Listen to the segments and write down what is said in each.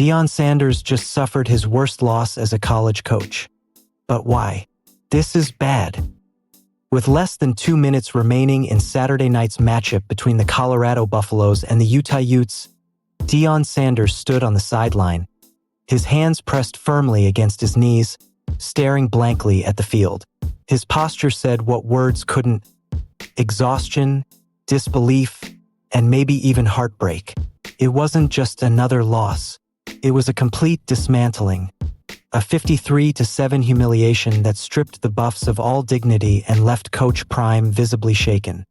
Deion Sanders just suffered his worst loss as a college coach. But why? This is bad. With less than 2 minutes remaining in Saturday night's matchup between the Colorado Buffaloes and the Utah Utes, Deion Sanders stood on the sideline, his hands pressed firmly against his knees, staring blankly at the field. His posture said what words couldn't: exhaustion, disbelief, and maybe even heartbreak. It wasn't just another loss. It was a complete dismantling. A 53-7 humiliation that stripped the Buffs of all dignity and left Coach Prime visibly shaken.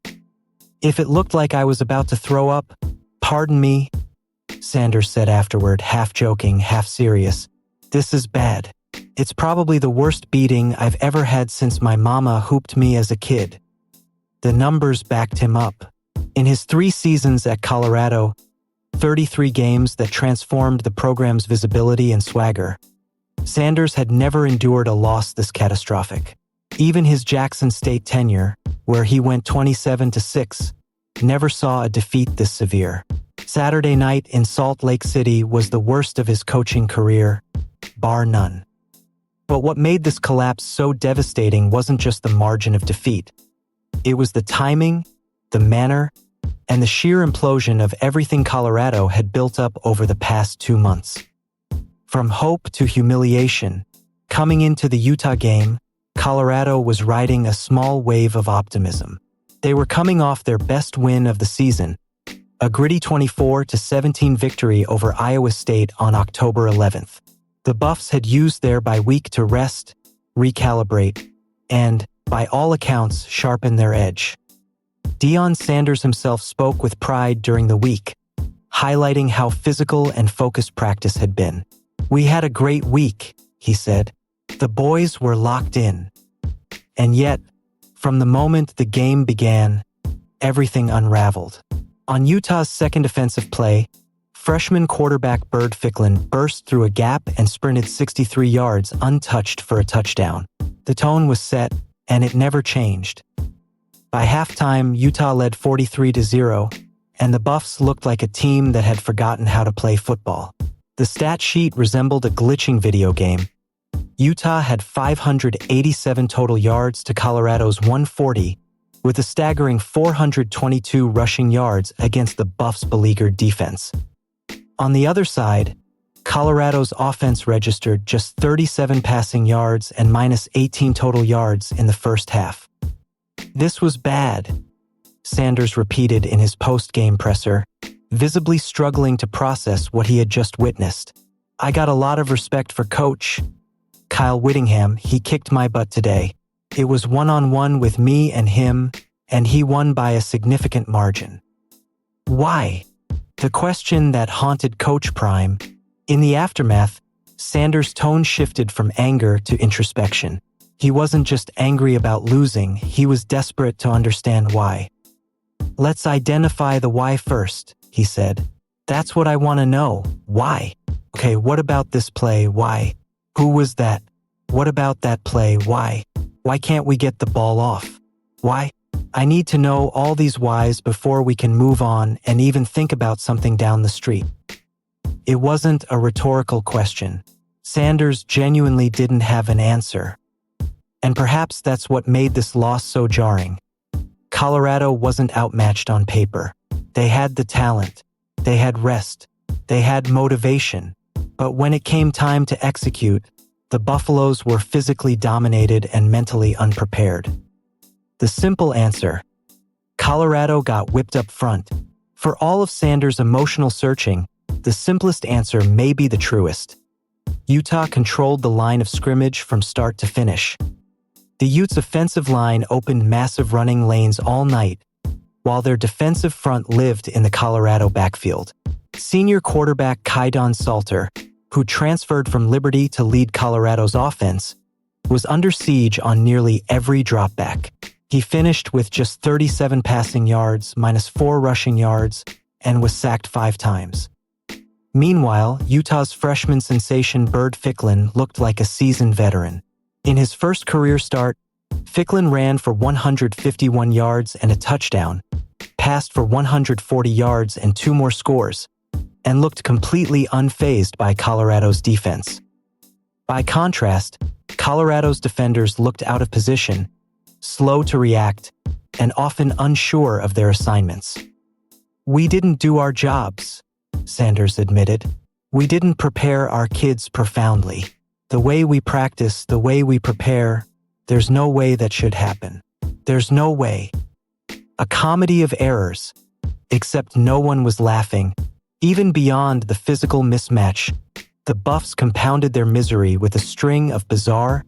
"If it looked like I was about to throw up, pardon me," Sanders said afterward, half joking, half serious. "This is bad. It's probably the worst beating I've ever had since my mama hooped me as a kid." The numbers backed him up. In his 3 seasons at Colorado, 33 games that transformed the program's visibility and swagger, Sanders had never endured a loss this catastrophic. Even his Jackson State tenure, where he went 27-6, never saw a defeat this severe. Saturday night in Salt Lake City was the worst of his coaching career, bar none. But what made this collapse so devastating wasn't just the margin of defeat. It was the timing, the manner, and the sheer implosion of everything Colorado had built up over the past 2 months. From hope to humiliation, coming into the Utah game, Colorado was riding a small wave of optimism. They were coming off their best win of the season, a gritty 24-17 victory over Iowa State on October 11th. The Buffs had used their bye week to rest, recalibrate, and, by all accounts, sharpen their edge. Deion Sanders himself spoke with pride during the week, highlighting how physical and focused practice had been. "We had a great week," he said. "The boys were locked in." And yet, from the moment the game began, everything unraveled. On Utah's second offensive play, freshman quarterback Bird Ficklin burst through a gap and sprinted 63 yards untouched for a touchdown. The tone was set, and it never changed. By halftime, Utah led 43-0, and the Buffs looked like a team that had forgotten how to play football. The stat sheet resembled a glitching video game. Utah had 587 total yards to Colorado's 140, with a staggering 422 rushing yards against the Buffs' beleaguered defense. On the other side, Colorado's offense registered just 37 passing yards and -18 total yards in the first half. "This was bad," Sanders repeated in his post-game presser, visibly struggling to process what he had just witnessed. "I got a lot of respect for Coach Kyle Whittingham. He kicked my butt today. It was one-on-one with me and him, and he won by a significant margin." Why? The question that haunted Coach Prime. In the aftermath, Sanders' tone shifted from anger to introspection. He wasn't just angry about losing, he was desperate to understand why. "Let's identify the why first," he said. "That's what I want to know. Why? Okay, what about this play? Why? Who was that? What about that play? Why? Why can't we get the ball off? Why? I need to know all these whys before we can move on and even think about something down the street." It wasn't a rhetorical question. Sanders genuinely didn't have an answer. And perhaps that's what made this loss so jarring. Colorado wasn't outmatched on paper. They had the talent, they had rest, they had motivation. But when it came time to execute, the Buffaloes were physically dominated and mentally unprepared. The simple answer: Colorado got whipped up front. For all of Sanders' emotional searching, the simplest answer may be the truest. Utah controlled the line of scrimmage from start to finish. The Utes' offensive line opened massive running lanes all night, while their defensive front lived in the Colorado backfield. Senior quarterback Deion Sanders, who transferred from Liberty to lead Colorado's offense, was under siege on nearly every dropback. He finished with just 37 passing yards, -4 rushing yards, and was sacked 5 times. Meanwhile, Utah's freshman sensation Bird Ficklin looked like a seasoned veteran. In his first career start, Ficklin ran for 151 yards and a touchdown, passed for 140 yards and 2 more scores, and looked completely unfazed by Colorado's defense. By contrast, Colorado's defenders looked out of position, slow to react, and often unsure of their assignments. "We didn't do our jobs," Sanders admitted. "We didn't prepare our kids profoundly. The way we practice, the way we prepare, there's no way that should happen. There's no way." A comedy of errors, except no one was laughing. Even beyond the physical mismatch, the Buffs compounded their misery with a string of bizarre,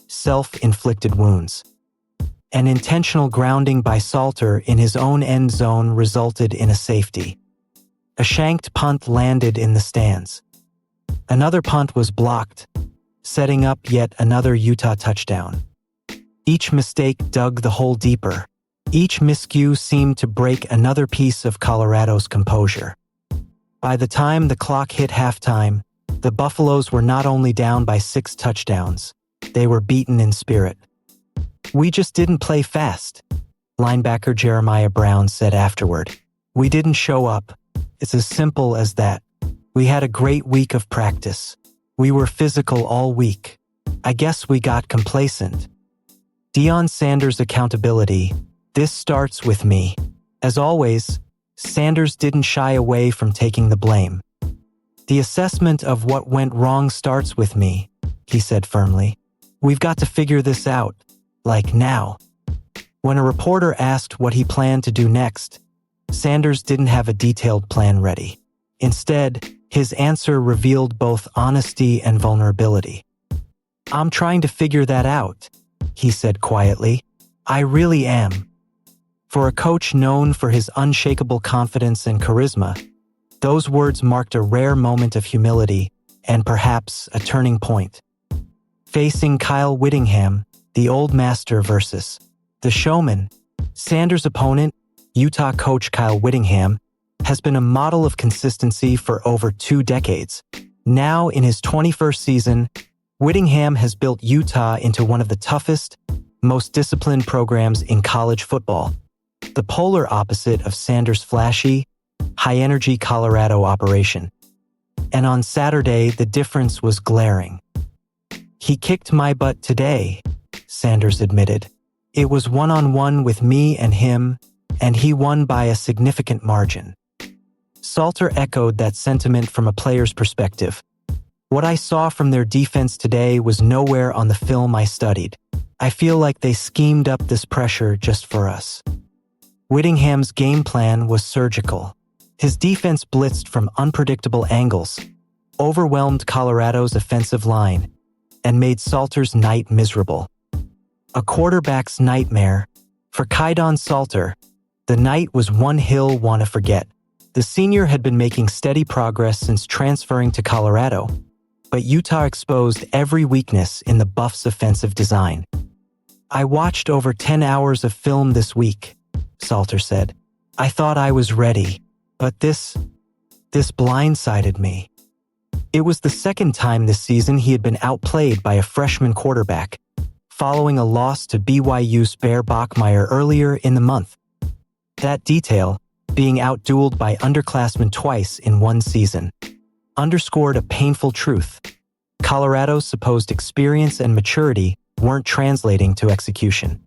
self-inflicted wounds. An intentional grounding by Salter in his own end zone resulted in a safety. A shanked punt landed in the stands. Another punt was blocked, setting up yet another Utah touchdown. Each mistake dug the hole deeper. Each miscue seemed to break another piece of Colorado's composure. By the time the clock hit halftime, the Buffaloes were not only down by 6 touchdowns, they were beaten in spirit. "We just didn't play fast," linebacker Jeremiah Brown said afterward. "We didn't show up. It's as simple as that. We had a great week of practice. We were physical all week. I guess we got complacent." Deion Sanders' accountability. "This starts with me." As always, Sanders didn't shy away from taking the blame. "The assessment of what went wrong starts with me," he said firmly. "We've got to figure this out, like now." When a reporter asked what he planned to do next, Sanders didn't have a detailed plan ready. Instead, his answer revealed both honesty and vulnerability. "I'm trying to figure that out," he said quietly. "I really am." For a coach known for his unshakable confidence and charisma, those words marked a rare moment of humility and perhaps a turning point. Facing Kyle Whittingham, the old master versus the showman, Sanders' opponent, Utah coach Kyle Whittingham, has been a model of consistency for over 2 decades. Now in his 21st season, Whittingham has built Utah into one of the toughest, most disciplined programs in college football, the polar opposite of Sanders' flashy, high-energy Colorado operation. And on Saturday, the difference was glaring. "He kicked my butt today," Sanders admitted. "It was one-on-one with me and him, and he won by a significant margin." Salter echoed that sentiment from a player's perspective. "What I saw from their defense today was nowhere on the film I studied. I feel like they schemed up this pressure just for us." Whittingham's game plan was surgical. His defense blitzed from unpredictable angles, overwhelmed Colorado's offensive line, and made Salter's night miserable. A quarterback's nightmare. For Deion Salter, the night was one he'll want to forget. The senior had been making steady progress since transferring to Colorado, but Utah exposed every weakness in the Buffs' offensive design. "I watched over 10 hours of film this week," Salter said. "I thought I was ready, but this blindsided me." It was the second time this season he had been outplayed by a freshman quarterback, following a loss to BYU's Bear Bachmeier earlier in the month. That detail, being outdueled by underclassmen twice in one season, underscored a painful truth. Colorado's supposed experience and maturity weren't translating to execution.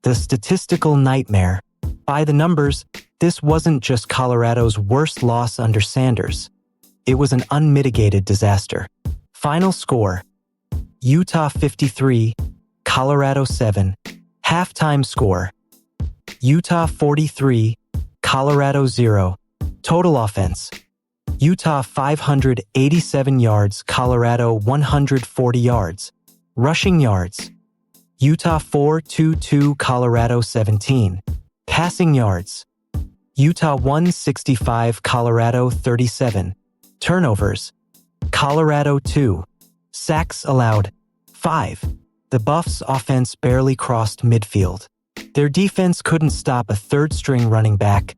The statistical nightmare. By the numbers, this wasn't just Colorado's worst loss under Sanders. It was an unmitigated disaster. Final score: Utah 53, Colorado 7. Halftime score: Utah 43, Colorado 0. Total offense: Utah 587 yards, Colorado 140 yards. Rushing yards: Utah 422, Colorado 17. Passing yards: Utah 165, Colorado 37. Turnovers: Colorado 2. Sacks allowed: 5. The Buffs' offense barely crossed midfield. Their defense couldn't stop a third-string running back,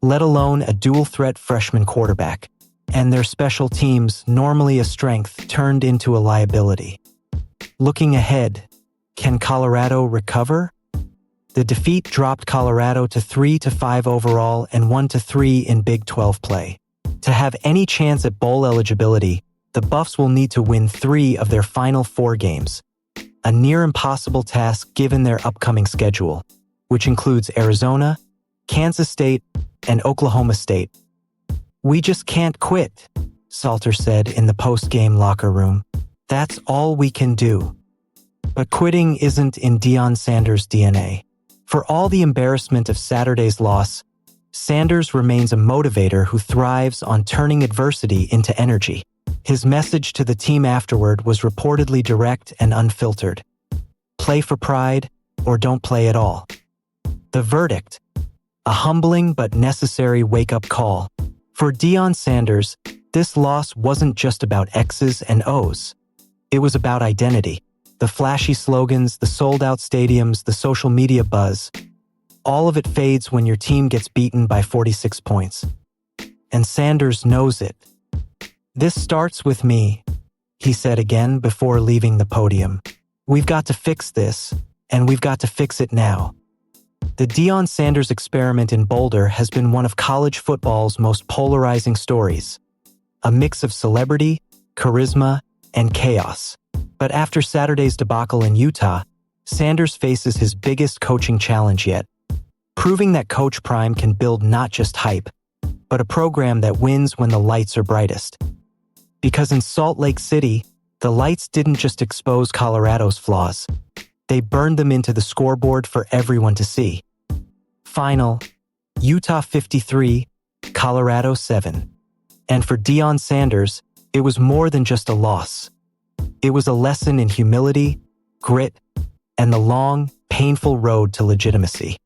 let alone a dual-threat freshman quarterback. And their special teams, normally a strength, turned into a liability. Looking ahead, can Colorado recover? The defeat dropped Colorado to 3-5 overall and 1-3 in Big 12 play. To have any chance at bowl eligibility, the Buffs will need to win 3 of their final 4 games, a near impossible task given their upcoming schedule, which includes Arizona, Kansas State, and Oklahoma State. "We just can't quit," Salter said in the post-game locker room. "That's all we can do." But quitting isn't in Deion Sanders' DNA. For all the embarrassment of Saturday's loss, Sanders remains a motivator who thrives on turning adversity into energy. His message to the team afterward was reportedly direct and unfiltered. Play for pride, or don't play at all. The verdict: a humbling but necessary wake-up call. For Deion Sanders, this loss wasn't just about X's and O's. It was about identity. The flashy slogans, the sold-out stadiums, the social media buzz. All of it fades when your team gets beaten by 46 points. And Sanders knows it. "This starts with me," he said again before leaving the podium. "We've got to fix this, and we've got to fix it now." The Deion Sanders experiment in Boulder has been one of college football's most polarizing stories. A mix of celebrity, charisma, and chaos. But after Saturday's debacle in Utah, Sanders faces his biggest coaching challenge yet, proving that Coach Prime can build not just hype, but a program that wins when the lights are brightest. Because in Salt Lake City, the lights didn't just expose Colorado's flaws. They burned them into the scoreboard for everyone to see. Final: Utah 53, Colorado 7. And for Deion Sanders, it was more than just a loss. It was a lesson in humility, grit, and the long, painful road to legitimacy.